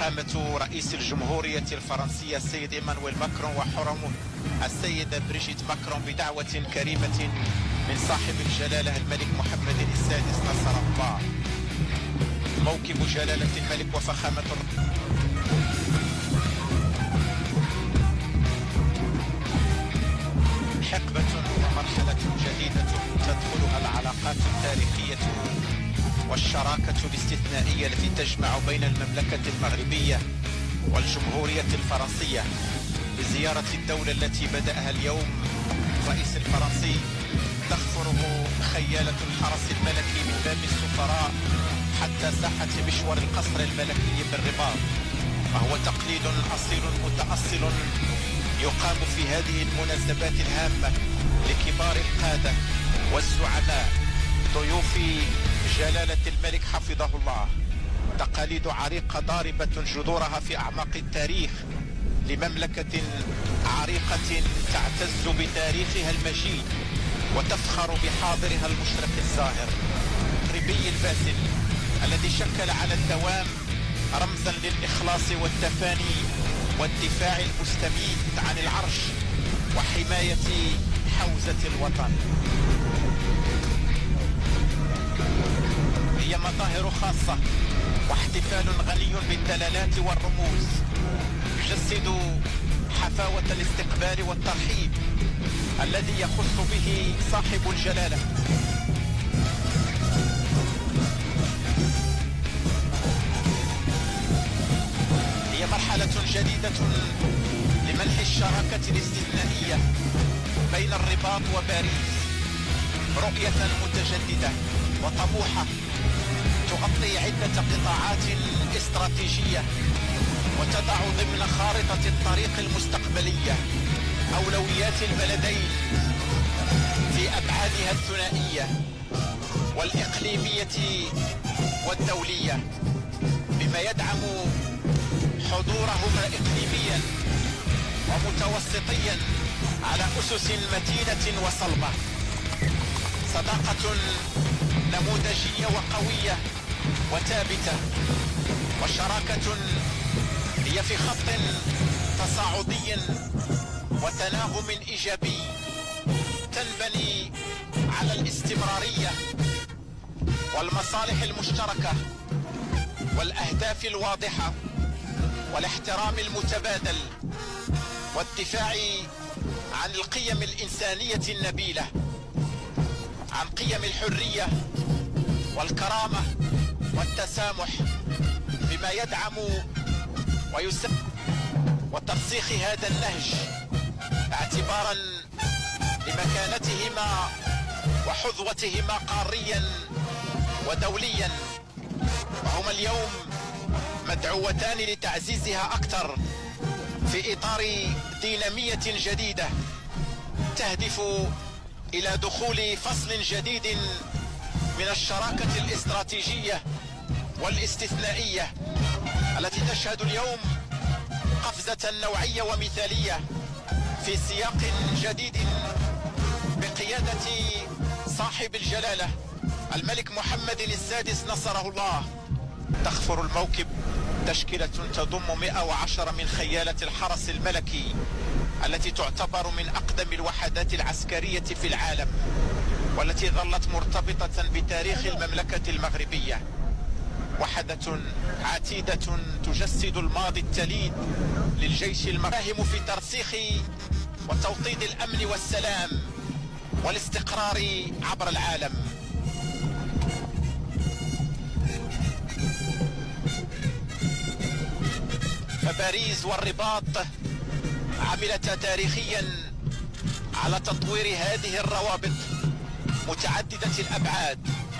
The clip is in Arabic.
فخامة رئيس الجمهورية الفرنسية السيد إيمانويل ماكرون وحرمه السيدة بريجيت ماكرون بدعوة كريمة من صاحب الجلالة الملك محمد السادس نصر الله. موكب جلالة الملك وفخامة حقبة ومرحلة جديدة تدخلها العلاقات التاريخية والشراكة الاستثنائية التي تجمع بين المملكة المغربية والجمهورية الفرنسية بزيارة الدولة التي بدأها اليوم الرئيس الفرنسي. تخفره خيالة الحرس الملكي من باب السفراء حتى ساحة مشوار القصر الملكي بالرباط، وهو تقليد أصيل متأصل يقام في هذه المناسبات الهامة لكبار القادة والزعماء ضيوف جلالة الملك حفظه الله. تقاليد عريقة ضاربة جذورها في أعماق التاريخ لمملكة عريقة تعتز بتاريخها المجيد وتفخر بحاضرها المشرق الزاهر المغربي الباسل الذي شكل على الدوام رمزا للإخلاص والتفاني والدفاع المستميت عن العرش وحماية حوزة الوطن. هي مظاهر خاصة واحتفال غني بالدلالات والرموز يجسد حفاوة الاستقبال والترحيب الذي يخص به صاحب الجلالة. هي مرحلة جديدة لمنح الشراكة الاستثنائية بين الرباط وباريس، رؤية متجددة وطموحة تغطي عدة قطاعات استراتيجية وتضع ضمن خارطة الطريق المستقبلية أولويات البلدين في أبعادها الثنائية والإقليمية والدولية، بما يدعم حضورهما إقليميا ومتوسطيا على أسس متينة وصلبة. صداقة نموذجية وقوية وثابتة، وشراكة هي في خط تصاعدي وتناغم إيجابي تنبني على الاستمرارية والمصالح المشتركة والأهداف الواضحة والاحترام المتبادل والدفاع عن القيم الإنسانية النبيلة، عن قيم الحرية والكرامة والتسامح، بما يدعم ويساهم وترسيخ هذا النهج اعتبارا لمكانتهما وحظوتهما قاريا ودوليا، وهما اليوم مدعوتان لتعزيزها أكثر في إطار دينامية جديدة تهدف إلى دخول فصل جديد من الشراكة الاستراتيجية والاستثنائية التي تشهد اليوم قفزة نوعية ومثالية في سياق جديد بقيادة صاحب الجلالة الملك محمد السادس نصره الله. تخفر الموكب تشكيلة تضم 110 من خيالة الحرس الملكي التي تعتبر من أقدم الوحدات العسكرية في العالم، والتي ظلت مرتبطة بتاريخ المملكة المغربية. وحدة عتيدة تجسد الماضي التليد للجيش المغربي في ترسيخ وتوطيد الأمن والسلام والاستقرار عبر العالم. فباريس والرباط عملتا تاريخيا على تطوير هذه الروابط متعددة الأبعاد